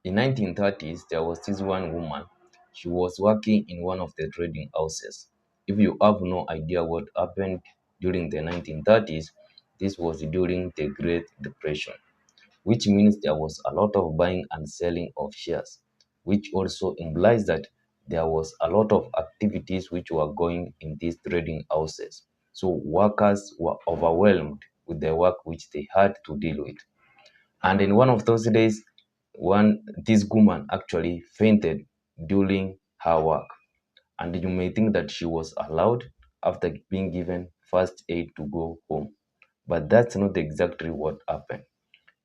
In 1930s, there was this one woman. She was working in one of the trading houses. If you have no idea what happened during the 1930s, this was during the Great Depression, which means there was a lot of buying and selling of shares, which also implies that there was a lot of activities which were going in these trading houses. So workers were overwhelmed with the work which they had to deal with. And in one of those days, one this woman actually fainted during her work. And you may think that she was allowed after being given first aid to go home. But that's not exactly what happened.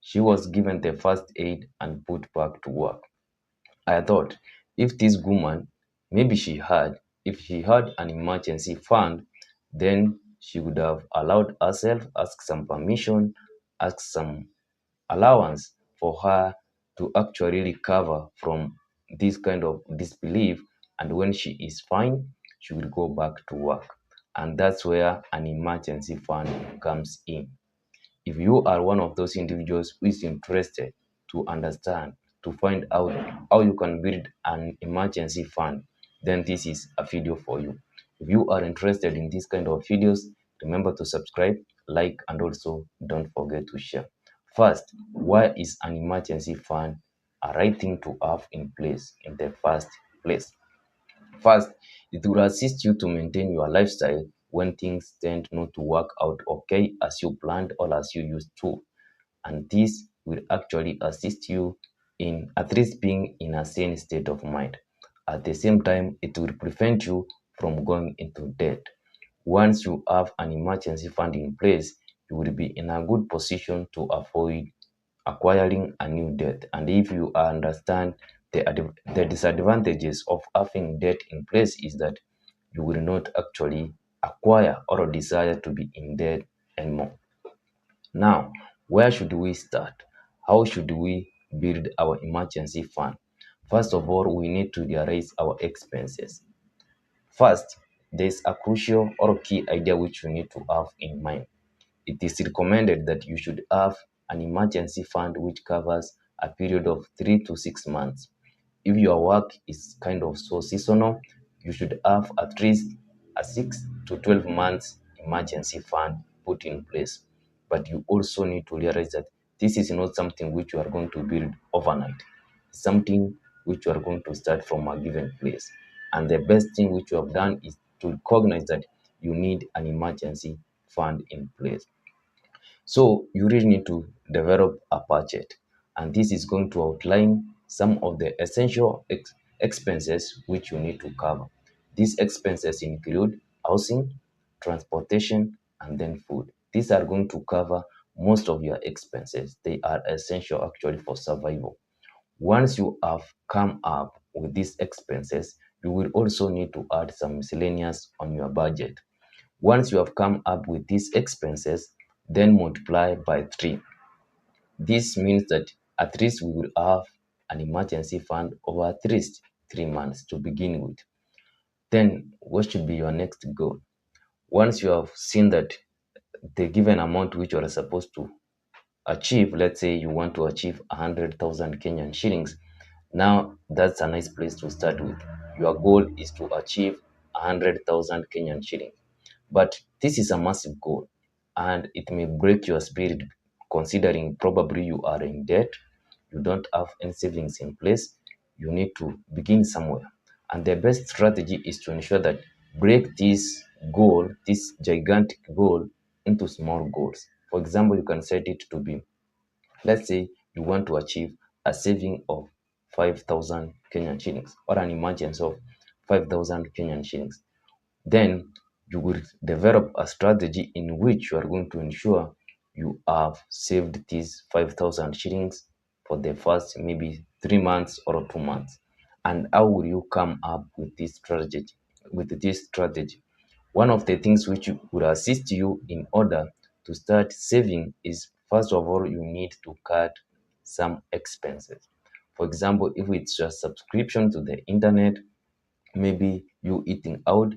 She was given the first aid and put back to work. I thought if this woman, maybe if she had an emergency fund, then she would have allowed herself, ask some permission, ask some allowance for her to actually recover from this kind of disbelief. And when she is fine, she will go back to work. And that's where an emergency fund comes in. If you are one of those individuals who is interested to understand, to find out how you can build an emergency fund, then this is a video for you. If you are interested in this kind of videos, remember to subscribe, like, and also don't forget to share. First, why is an emergency fund a right thing to have in place in the first place? First, it will assist you to maintain your lifestyle when things tend not to work out okay as you planned or as you used to. And this will actually assist you in at least being in a sane state of mind. At the same time, it will prevent you from going into debt. Once you have an emergency fund in place, you will be in a good position to avoid acquiring a new debt. And if you understand the disadvantages of having debt in place is that you will not actually acquire or desire to be in debt anymore. Now, where should we start? How should we build our emergency fund? First of all, we need to realize our expenses. First, there is a crucial or key idea which you need to have in mind. It is recommended that you should have an emergency fund which covers a period of 3 to 6 months. If your work is kind of so seasonal, you should have at least a 6 to 12 months emergency fund put in place. But you also need to realize that this is not something which you are going to build overnight. It's something which you are going to start from a given place. And the best thing which you have done is to recognize that you need an emergency fund in place. So you really need to develop a budget, and this is going to outline some of the essential expenses which you need to cover. These expenses include housing, transportation, and then food. These are going to cover most of your expenses. They are essential actually for survival. Once you have come up with these expenses, you will also need to add some miscellaneous on your budget. Once you have come up with these expenses, then multiply by 3. This means that at least we will have an emergency fund over at least 3 months to begin with. Then, what should be your next goal? Once you have seen that the given amount which you are supposed to achieve, let's say you want to achieve 100,000 Kenyan shillings, now that's a nice place to start with. Your goal is to achieve 100,000 Kenyan shillings. But this is a massive goal and it may break your spirit considering probably you are in debt, you don't have any savings in place, you need to begin somewhere. And the best strategy is to ensure that break this goal, this gigantic goal, into small goals. For example, you can set it to be, let's say you want to achieve a saving of 5,000 Kenyan shillings or an emergency of 5,000 Kenyan shillings. Then you will develop a strategy in which you are going to ensure you have saved these 5,000 shillings for the first maybe 3 months or 2 months. And how will you come up with this strategy? With this strategy, one of the things which will assist you in order to start saving is first of all you need to cut some expenses. For example, if it's your subscription to the internet, maybe eating out,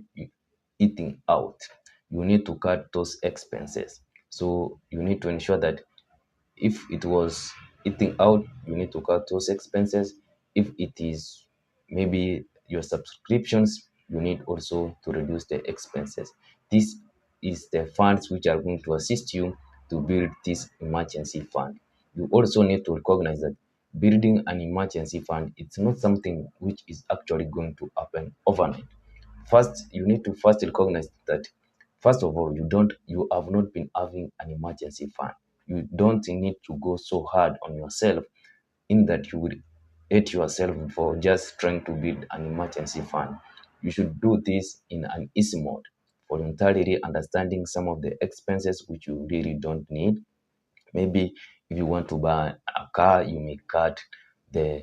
you need to cut those expenses. So you need to ensure that if it was eating out, you need to cut those expenses. If it is maybe your subscriptions, you need also to reduce the expenses. This is the funds which are going to assist you to build this emergency fund. You also need to recognize that building an emergency fund, it's not something which is actually going to happen overnight. First, you need to first recognize that first of all, you have not been having an emergency fund. You don't need to go so hard on yourself in that you will hate yourself for just trying to build an emergency fund. You should do this in an easy mode, voluntarily understanding some of the expenses which you really don't need. Maybe if you want to buy a car, you may cut the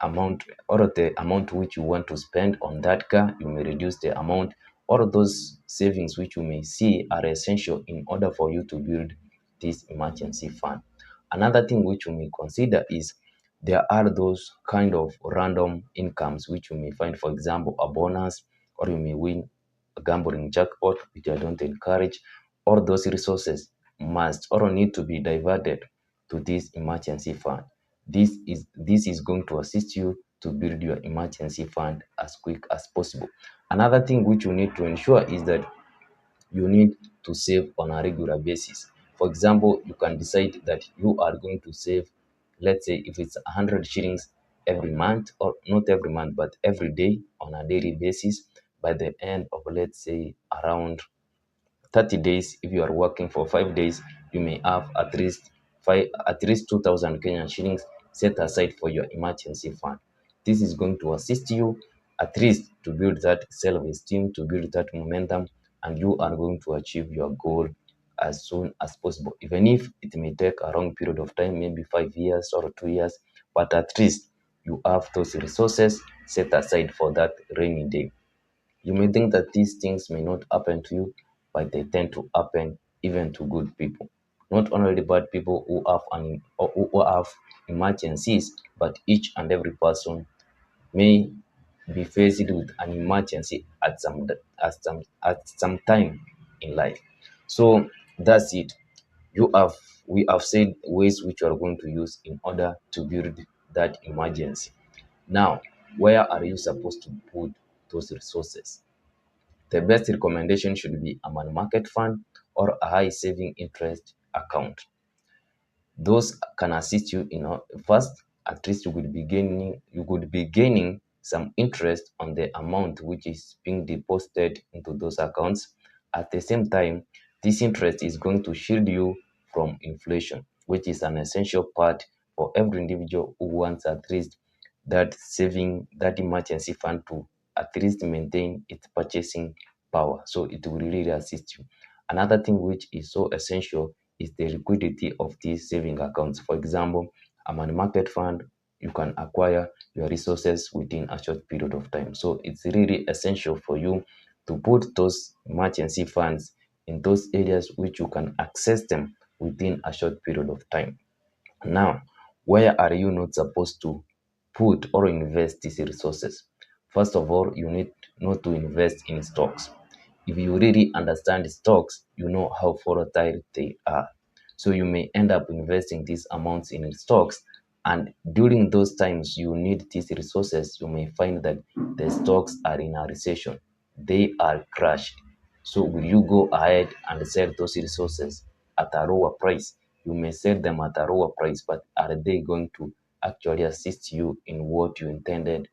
amount or the amount which you want to spend on that car, you may reduce the amount. All of those savings which you may see are essential in order for you to build this emergency fund. Another thing which you may consider is there are those kind of random incomes which you may find, for example, a bonus, or you may win a gambling jackpot, which I don't encourage. All those resources must or need to be diverted to this emergency fund. This is going to assist you to build your emergency fund as quick as possible. Another thing which you need to ensure is that you need to save on a regular basis. For example, you can decide that you are going to save, let's say, if it's 100 shillings every month, or not every month, but every day on a daily basis. By the end of, let's say, around 30 days, if you are working for 5 days, you may have at least 2,000 Kenyan shillings set aside for your emergency fund. This is going to assist you at least to build that self-esteem, to build that momentum, and you are going to achieve your goal as soon as possible. Even if it may take a long period of time, maybe 5 years or 2 years, but at least you have those resources set aside for that rainy day. You may think that these things may not happen to you, but they tend to happen even to good people. Not only the bad people who have emergencies, but each and every person may be faced with an emergency at some time in life. So that's it. You have we have said ways which you are going to use in order to build that emergency. Now, where are you supposed to put those resources? The best recommendation should be a money market fund or a high saving interest account. Those can assist you in first, at least you could be gaining some interest on the amount which is being deposited into those accounts. At the same time, this interest is going to shield you from inflation, which is an essential part for every individual who wants at least that emergency fund to at least maintain its purchasing power. So it will really assist you. Another thing which is so essential is the liquidity of these saving accounts. For example, a money market fund, you can acquire your resources within a short period of time. So it's really essential for you to put those emergency funds in those areas which you can access them within a short period of time. Now, where are you not supposed to put or invest these resources? First of all, you need not to invest in stocks. If you really understand stocks, you know how volatile they are. So you may end up investing these amounts in stocks, and during those times you need these resources, you may find that the stocks are in a recession. They are crashed. So will you go ahead and sell those resources at a lower price? You may sell them at a lower price, but are they going to actually assist you in what you intended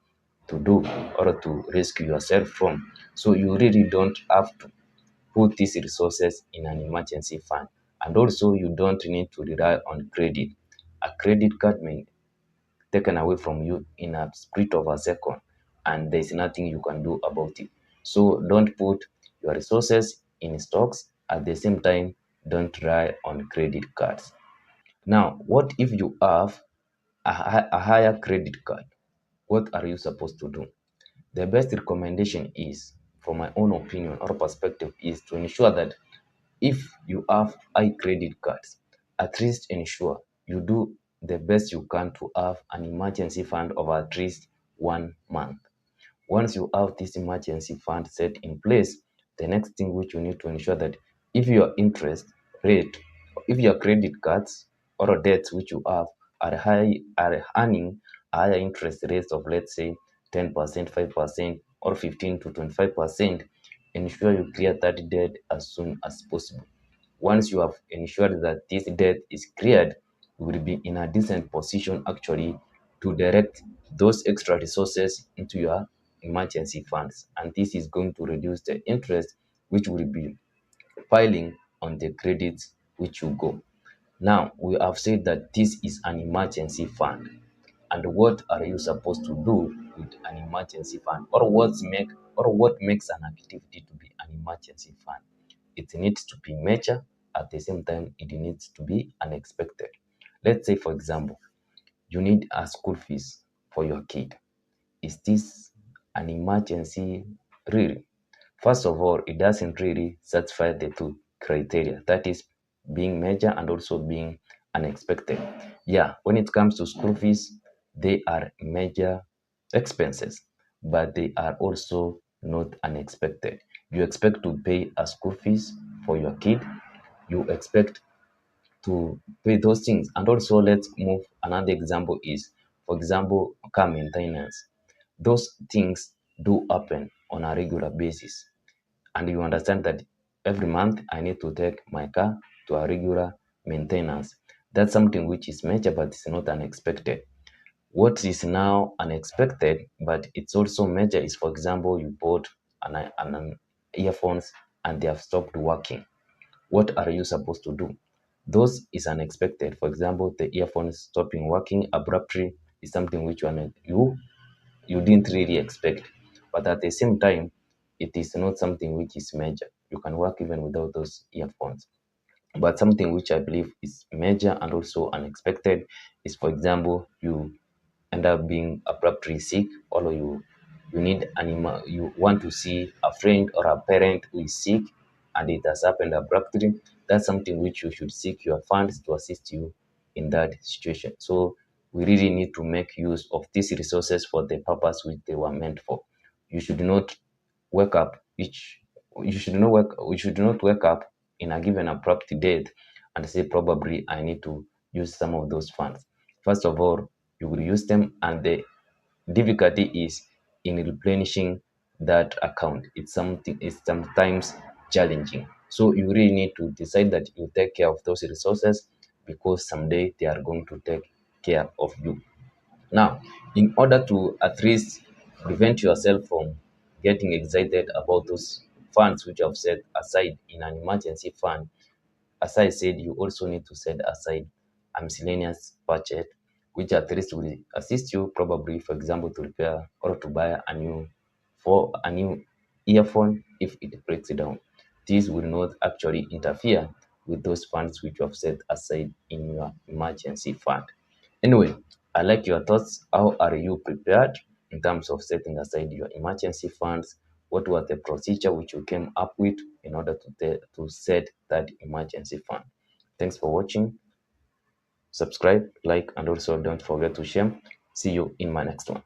to do or to rescue yourself from? So you really don't have to put these resources in an emergency fund. And also, you don't need to rely on credit. A credit card may taken away from you in a split of a second, and there's nothing you can do about it. So don't put your resources in stocks. At the same time, don't rely on credit cards. Now, what if you have a higher credit card? What are you supposed to do? The best recommendation is, from my own opinion or perspective, is to ensure that if you have high credit cards, at least ensure you do the best you can to have an emergency fund of at least 1 month. Once you have this emergency fund set in place, the next thing which you need to ensure that if your interest rate, if your credit cards or debts which you have are earning higher interest rates of, let's say, 10%, 5%, or 15 to 25%, ensure you clear that debt as soon as possible. Once you have ensured that this debt is cleared, you will be in a decent position actually to direct those extra resources into your emergency funds. And this is going to reduce the interest which will be piling on the credits which you go. Now, we have said that this is an emergency fund. And what are you supposed to do with an emergency fund? Or what makes an activity to be an emergency fund? It needs to be major, at the same time it needs to be unexpected. Let's say, for example, you need a school fees for your kid. Is this an emergency? Really? First of all, it doesn't really satisfy the two criteria, that is, being major and also being unexpected. Yeah, when it comes to school fees, they are major expenses, but they are also not unexpected. You expect to pay a school fees for your kid, you expect to pay those things. And also, let's move. Another example is, for example, car maintenance. Those things do happen on a regular basis, and you understand that every month I need to take my car to a regular maintenance. That's something which is major, but it's not unexpected. What is now unexpected, but it's also major, is, for example, you bought an earphones and they have stopped working. What are you supposed to do? Those is unexpected. For example, the earphones stopping working abruptly is something which you didn't really expect. But at the same time, it is not something which is major. You can work even without those earphones. But something which I believe is major and also unexpected is, for example, you end up being abruptly sick, or you want to see a friend or a parent who is sick and it has happened abruptly. That's something which you should seek your funds to assist you in that situation. So we really need to make use of these resources for the purpose which they were meant for. You should not wake up each you should not wake up in a given abrupt date and say, probably I need to use some of those funds. First of all, you will use them, and the difficulty is in replenishing that account. It's sometimes challenging. So you really need to decide that you take care of those resources, because someday they are going to take care of you. Now, in order to at least prevent yourself from getting excited about those funds which you have set aside in an emergency fund, as I said, you also need to set aside a miscellaneous budget, which at least will assist you, probably, for example, to repair or to buy a new earphone if it breaks down. This will not actually interfere with those funds which you have set aside in your emergency fund. Anyway, I like your thoughts. How are you prepared in terms of setting aside your emergency funds? What was the procedure which you came up with in order to set that emergency fund? Thanks for watching. Subscribe, like, and also don't forget to share. See you in my next one.